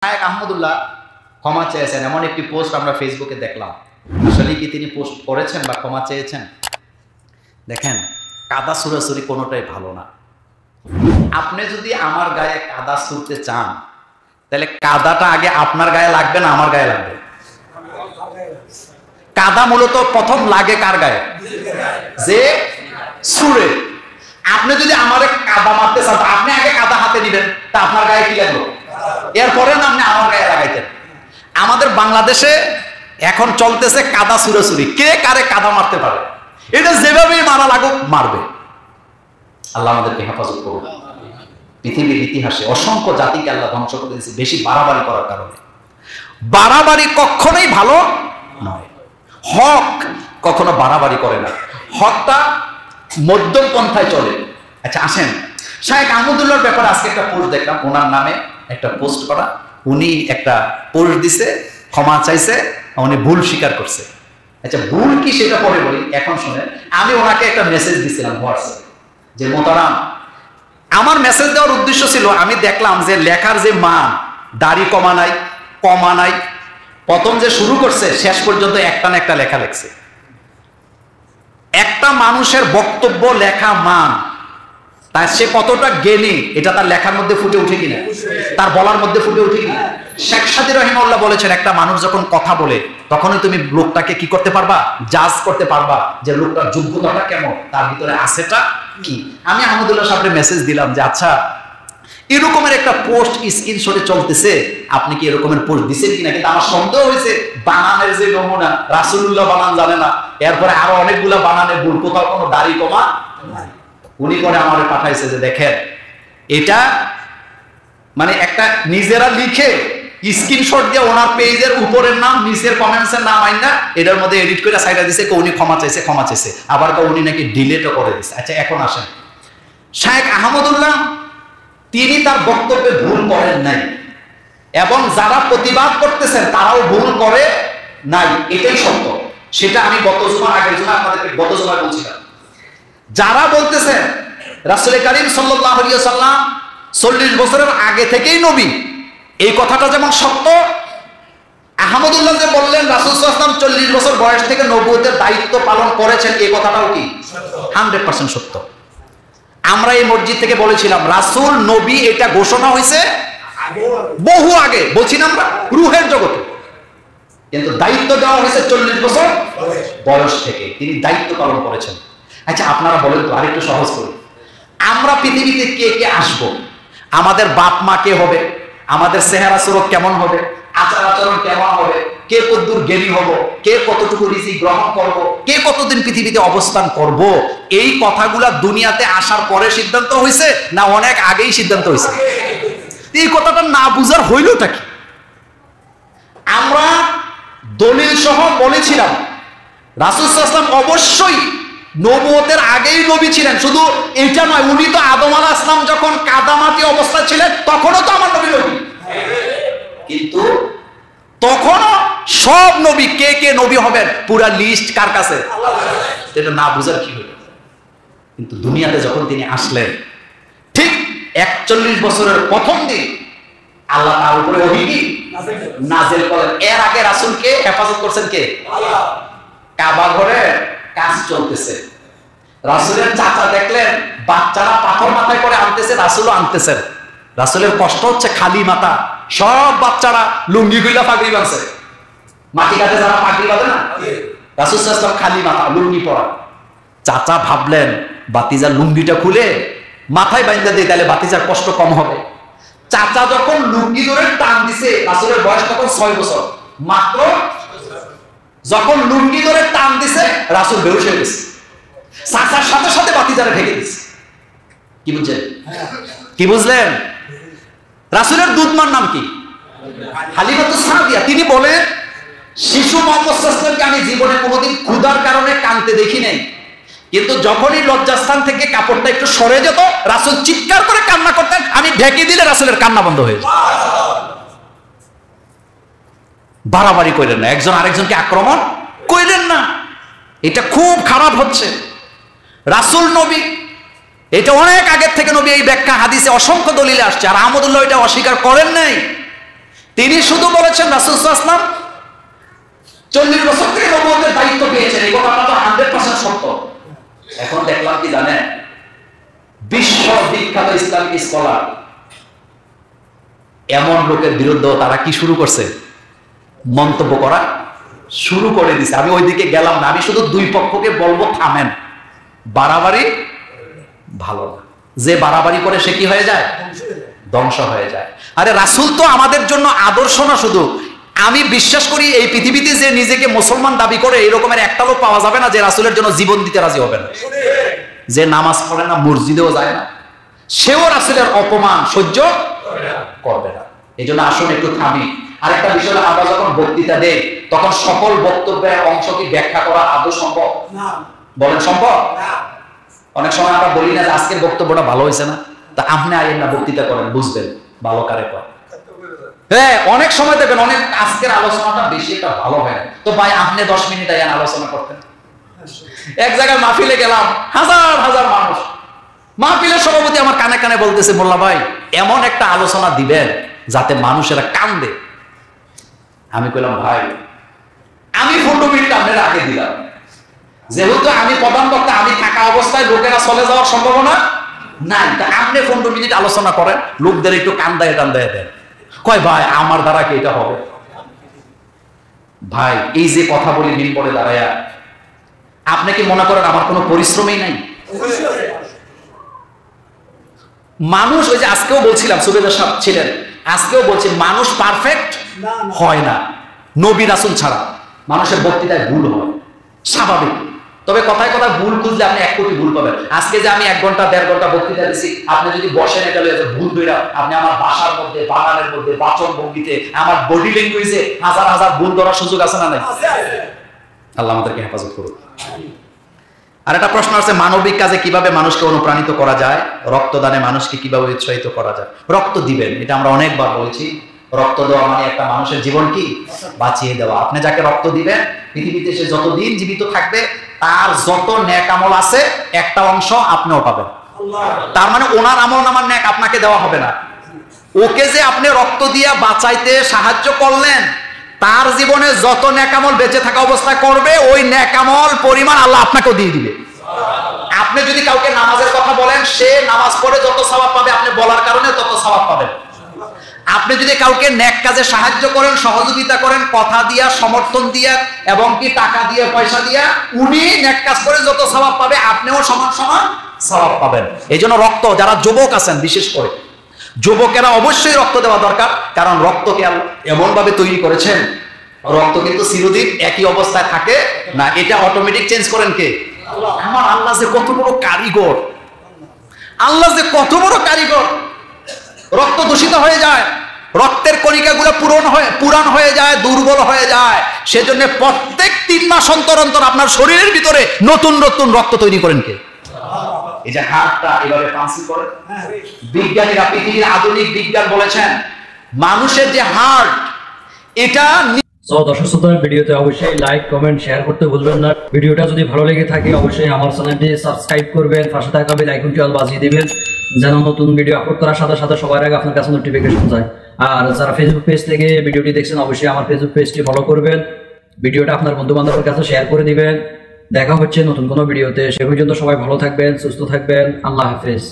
শায়েখ আহমদুল্লাহ ক্ষমা চেয়েছেন, এমন একটি পোস্ট আমরা ফেসবুকে দেখলাম। আসলে কি তিনি পোস্ট করেছেন বা ক্ষমা চেয়েছেন? দেখেন, কাদা ছুড়াছুড়ি কোনোটাই ভালো না। আপনি যদি আমার গায়ে কাদা ছুড়তে চান, তাহলে কাদাটা আগে আপনার গায়ে লাগবে না আমার গায়ে লাগবে? কাদা মূলত প্রথম লাগে কার গায়ে? যে ছুড়ে। আপনি যদি আমার কাদা মারতে চান, আপনি আগে কাদা হাতে নিবেন, তা আপনার গায়ে কি লাগলো? এরপরে না আপনি আমার গায়ে লাগাইতেন। আমাদের বাংলাদেশে এখন চলতেছে কাদা ছুড়াছুড়ি, কে কারে কাদা মারতে পারে, এটা যেভাবেই মারা লাগুক মারবে। আল্লাহ আমাদেরকে হেফাজত করুন। পৃথিবীর ইতিহাসে অসংখ্য জাতিকে আল্লাহ ধ্বংস করে দিয়েছে বেশি বাড়াবাড়ি করার কারণে। বাড়াবাড়ি কখনোই ভালো নয়। হক কখনো বাড়াবাড়ি করে না, হকটা মধ্যম পন্থায় চলে। আচ্ছা আসেন, শায়েখ আহমদুল্লাহর ব্যাপারে আজকে একটা পোস্ট দেখলাম, ওনার নামে একটা পোস্ট করা। উনি একটা পোস্ট দিছে, ক্ষমা চাইছে, উনি ভুল স্বীকার করছে। আচ্ছা ভুল কি সেটা পরে বলি, এখন শুনে। আমি ওনাকে একটা মেসেজ দিছিলাম হোয়াটসঅ্যাপে, যে মোতারাম, আমার মেসেজ দেওয়ার উদ্দেশ্য ছিল, আমি দেখলাম যে লেখার যে মান, দাড়ি কমা নাই, প্রথম যে শুরু করছে শেষ পর্যন্ত একটা না একটা লেখা লেখছে। একটা মানুষের বক্তব্য লেখা মান, তাই সে কতটা জ্ঞানী এটা তার লেখার মধ্যে ফুটে উঠে কিনা, তার বলার মধ্যে ফুটে উঠে কিনা। শেখ সাদী রাহিমাহুল্লাহ বলেছেন, একটা মানুষ যখন কথা বলে তখনই তুমি লোকটাকে কি করতে পারবা, জাজ করতে পারবা যে লোকটার যোগ্যতাটা কেমন, তার ভিতরে আছেটা কি। আমি আহমদুল্লাহ সাহেবের মেসেজ দিলাম যে আচ্ছা এরকমের একটা পোস্ট স্ক্রিনশটে চলতেছে, আপনি কি এরকমের পোস্ট দিচ্ছেন কিনা। কিন্তু আমার সন্দেহ হয়েছে বানানের যে নমুনা, রাসূলুল্লাহ বানান জানে না, এরপরে আরো অনেকগুলা বানানের ভুল, কোথাও কোনো দাড়ি কমা নাই। উনি পরে আমার পাঠাইছে যে দেখেন এটা মানে একটা নিজেরা লিখে স্ক্রিনশট দিয়ে ওনার পেজের উপরের নাম নিচের কমেন্টসের নাম আইন না, এটার মধ্যে এডিট করে সাইডা দিছে, উনি ক্ষমা চাইছে, আবার উনি নাকি ডিলেটও করে দিছে। আচ্ছা এখন আসেন, শায়েখ আহমদুল্লাহ তিনি তার বক্তব্যে ভুল করেন নাই, এবং যারা প্রতিবাদ করতেছেন তারাও ভুল করে নাই, এটাই সত্য। সেটা আমি গত জুমার আগের জন্য আপনাদেরকে গত জুমায় বলছিলাম। যারা বলতেছেন রাসূল কারীম সাল্লাল্লাহু আলাইহি ওয়াসাল্লাম 40 বছরের আগে থেকেই নবী, এই কথাটা যেমন সত্য, আহমদুল্লাহ যে বললেন রাসূল সাল্লাল্লাহু আলাইহি ওয়াসাল্লাম 40 বছর বয়স থেকে নবুয়তের দায়িত্ব পালন করেছেন, এই কথাটাও কি 100% সত্য। আমরা এই মসজিদ থেকে বলেছিলাম রাসূল নবী এটা ঘোষণা হয়েছে বহু আগে, বলছি না আমরা, রূহের জগতে, কিন্তু দায়িত্ব দেওয়া হয়েছে 40 বছর বয়স থেকে, তিনি দায়িত্ব পালন করেছেন। আচ্ছা আপনারা বলেন তো, আরেকটু সহজ করি, আমরা পৃথিবীতে কে কে আসব, আমাদের বাপ মা কে হবে, আমাদের চেহারা সুরত কেমন হবে, আচার আচরণ কেমন হবে, কে কতদূর জ্ঞানী হব, কে কতটুকু রিজিক গ্রহণ করব, কে কতদিন পৃথিবীতে অবস্থান করব, এই কথাগুলা দুনিয়াতে আসার পরে সিদ্ধান্ত হয়েছে না অনেক আগেই সিদ্ধান্ত হয়েছে? এই কথাটা না বুঝার হইলটা কি? আমরা দলিল সহ বলেছিলাম রাসূল সাল্লাল্লাহু আলাইহি ওয়াসাল্লাম অবশ্যই নবুয়তের আগেই নবী ছিলেন। শুধু এটা নয়, উনি তো আদম আলাইহিস সালাম যখন কাদামাটি অবস্থায় ছিলেন তখনও তো আমার নবী। কিন্তু তখনও সব নবী কে কে নবী হবেন পুরা লিস্ট কার কাছে? এটা না বুঝার কি হলো। কিন্তু দুনিয়াতে যখন তিনি আসলেন, ঠিক 41 বছরের প্রথম দিন আল্লাহ তার উপরে ওহী নাযিল করেন। এর আগে রাসূলকে হেফাজত করছেন কে? আল্লাহ। কাবা ঘরে কাজ চলতেছে, রাসূলের চাচা দেখলেন বাচ্চারা পাথর মাথায় করে আনতেছে, রাসূলও আনতেছেন। রাসূলের কষ্ট হচ্ছে, খালি মাথা, সব বাচ্চারা লুঙ্গি গুলা পাগড়ি বাঁধছে, মাটি কাটে যারা পাগড়ি বাঁধে না, রাসূল সাল্লাল্লাহু আলাইহি ওয়াসাল্লাম খালি মাথা, লুঙ্গি পরা। চাচা ভাবলেন বাতিজার লুঙ্গিটা খুলে মাথায় বাইন্ধা দিয়ে, তাহলে বাতিজার কষ্ট কম হবে। চাচা যখন লুঙ্গি ধরে টান দিছে, রাসূলের বয়স তখন 6 বছর মাত্র, যখন লুঙ্গি ধরে টান দিছে রাসূল বেহুশ হয়ে গেছে, চাচার সাথে সাথে বাতিজারে ঢেকে দিছে। কি বুঝলেন? কি বুঝলেন? রাসূলের দুধমার নাম কি? হালিমাতুস সাদিয়া। তিনি বলেন শিশু মুহাম্মদ সাল্লাল্লাহু আলাইহি ওয়াসাল্লামকে আমি জীবনে কোনোদিন ক্ষুধার কারণে কাঁদতে দেখি নাই, কিন্তু যখনই লজ্জাস্থান থেকে কাপড়টা একটু সরে যেত রাসূল চিৎকার করে কান্না করতেন, আমি ঢেকে দিলে রাসূলের কান্না বন্ধ হয়ে যেত। বাড়াবাড়ি কইলেন না, একজন আরেকজনকে আক্রমণ কইলেন না, এটা খুব খারাপ হচ্ছে। রাসূল নবী, এটা অনেক আগের থেকে নবী, এই ব্যাখ্যা হাদিসে অসংখ্য দলিলে আসছে, আর আহমদুল্লাহ এটা অস্বীকার করেন নাই। তিনি শুধু বলেছেন রাসূল সাল্লাল্লাহু আলাইহি ওয়াসাল্লাম 40 বছর থেকে নবুয়তের দায়িত্ব পেয়েছেন, এই কথাটা তো 100% সত্য। এখন দেখলাম কি জানেন, বিশ্ব বিখ্যাত ইসলামিক স্কলার এমন লোকের বিরুদ্ধে তারা কি শুরু করছে, মন্তব্য করা শুরু করে দিছে। আমি ওইদিকে গেলাম না, আমি শুধু দুই পক্ষকে বলবো থামেন, বাড়াবাড়ি ভালো না। যে বাড়াবাড়ি করে সে কি হয়ে যায়, ধ্বংস হয়ে যায়। আরে রাসূল তো আমাদের জন্য আদর্শ না শুধু, আমি বিশ্বাস করি এই পৃথিবীতে যে নিজেকে মুসলমান দাবি করে এরকমের একটা লোক পাওয়া যাবে না যে রাসূলের জন্য জীবন দিতে রাজি হবে না। যে নামাজ পড়ে না, মসজিদেও যায় না, সেও রাসূলের অপমান সহ্য করবে না। এই জন্য আসুন একটু থামি। আরেকটা বিষয়, আমরা যখন বক্তৃতা দেই তখন সকল বক্তব্যের অংশ কি ব্যাখ্যা করা আদৌ সম্ভব? বলেন সম্ভব? অনেক সময় আমরা বলি না যে আজকের বক্তব্যটা ভালো হয়েছে না, তা আপনি আইন না বক্তৃতা করেন, বুঝবেন ভালো কারে কয়। হ্যাঁ, অনেক সময় দেখবেন অনেক আজকের আলোচনাটা বেশি একটা ভালো হয় না, তো ভাই আপনি 10 মিনিট আইন আলোচনা করতেন। এক জায়গায় মাহফিলে গেলাম, হাজার হাজার মানুষ, মাহফিলের সভাপতি আমার কানে কানে বলতেছে, মোল্লা ভাই এমন একটা আলোচনা দিবেন যাতে মানুষেরা কান্দে। আমি কইলাম ভাই আমি 15 মিনিট আপনার আগে দিলাম, যেহেতু আমি প্রধান বক্তা, আমি থাকা অবস্থায় লোকেরা চলে যাওয়ার সম্ভাবনা নাই, তা আপনি 15 মিনিট আলোচনা করেন, লোকদের একটু কান্দায় টান্দায় দেন। কয় ভাই আমার দ্বারা কি এটা হবে? ভাই এই যে কথা বলি মিম্বরে দাঁড়ায়া, আপনি কি মনে করেন আমার কোনো পরিশ্রমই নাই? মানুষ, ওই যে আজকেও বলছিলাম, সুবেদার সাহেব ছিলেন, আজকেও বলছি মানুষ পারফেক্ট হয় না, নবী রাসূল ছাড়া মানুষের বক্তৃতায় ভুল হয় স্বাভাবিক। তবে কথায় কথায় ভুল খুঁজলে আপনি 1 কোটি ভুল পাবেন। আজকে যে আমি 1 ঘন্টা 1.5 ঘন্টা বক্তৃতা দিচ্ছি, আপনি যদি বসেন এটা ভুল ধরা, আপনি আমার ভাষার মধ্যে, বানানের মধ্যে, বাচন ভঙ্গিতে, আমার বডি ল্যাঙ্গুয়েজে হাজার হাজার ভুল ধরার সুযোগ আছে না নাই? আল্লাহ আমাদেরকে হেফাজত করুন। আর একটা প্রশ্ন আছে, মানবিক কাজে কিভাবে মানুষকে অনুপ্রাণিত করা যায়, রক্তদানে মানুষকে কিভাবে উৎসাহিত করা যায়? রক্ত দিবেন, এটা আমরা অনেকবার বলেছি। রক্ত দেওয়া মানে একটা মানুষের জীবন কি বাঁচিয়ে দেওয়া। আপনি যাকে রক্ত দিবেন, পৃথিবীতে সে যতদিন জীবিত থাকবে তার যত নেক আমল আছে একটা অংশ আপনিও পাবেন। তার মানে ওনার আমল নামার নেক আপনাকে দেওয়া হবে না, ওকে যে আপনি রক্ত দিয়ে বাঁচাইতে সাহায্য করলেন তার জীবনে যত নেক আমল বেঁচে থাকা অবস্থায় করবে ওই নেক আমল পরিমাণ আল্লাহ আপনাকেও দিয়ে দিবে। আপনি যদি কাউকে নামাজের কথা বলেন, সে নামাজ পড়ে যত সওয়াব পাবে আপনি বলার কারণে তত সওয়াব পাবেন। আপনি যদি কাউকে নেক কাজে সাহায্য করেন, সহযোগিতা করেন, কথা দিয়া, সমর্থন দিয়া এবং কি টাকা দিয়ে, পয়সা দিয়া, উনি নেক কাজ করে যত সওয়াব পাবে আপনিও সমান সমান সওয়াব পাবেন। এই জন্য রক্ত, যারা যুবক আছেন বিশেষ করে যুবকেরা অবশ্যই রক্ত দেওয়া দরকার, কারণ রক্তকে এমন ভাবে তৈরি করেছেন, রক্ত কিন্তু চিরদিন একই অবস্থায় থাকে না, এটা অটোমেটিক চেঞ্জ করেন কে? আমার আল্লাহ যে কত বড় কারিগর, আল্লাহ যে কত বড় কারিগর। রক্ত দূষিত হয়ে যায়, রক্তের কণিকাগুলো পুরান হয়ে যায়, দুর্বল হয়ে যায়, সেজন্য প্রত্যেক 3 মাস অন্তর অন্তর আপনার শরীরের ভিতরে নতুন নতুন রক্ত তৈরি করেন কে? এই যে হার্টটা এভাবে পাম্পিং করে, বিজ্ঞানীরা, পৃথিবীর আধুনিক বিজ্ঞান বলেছেন মানুষের যে হার্ট এটা। দর্শক শ্রোতার ভিডিওতে অবশ্যই লাইক, কমেন্ট, শেয়ার করতে ভুলবেন না। ভিডিওটা যদি ভালো লেগে থাকে অবশ্যই আমার চ্যানেলটি সাবস্ক্রাইব করবেন, পাশে থাকা বেল আইকনটি অল বাজিয়ে দিবেন যেন নতুন ভিডিও আপলোড করার সাথে সাথে সবার আগে আপনার কাছে নোটিফিকেশন যায়। আর যারা ফেসবুক পেজ থেকে ভিডিওটি দেখছেন অবশ্যই আমার ফেসবুক পেজটি ফলো করবেন, ভিডিওটা আপনার বন্ধু বান্ধবের কাছে শেয়ার করে দিবেন। দেখা হচ্ছে নতুন কোনো ভিডিওতে, সে পর্যন্ত সবাই ভালো থাকবেন, সুস্থ থাকবেন। আল্লাহ হাফেজ।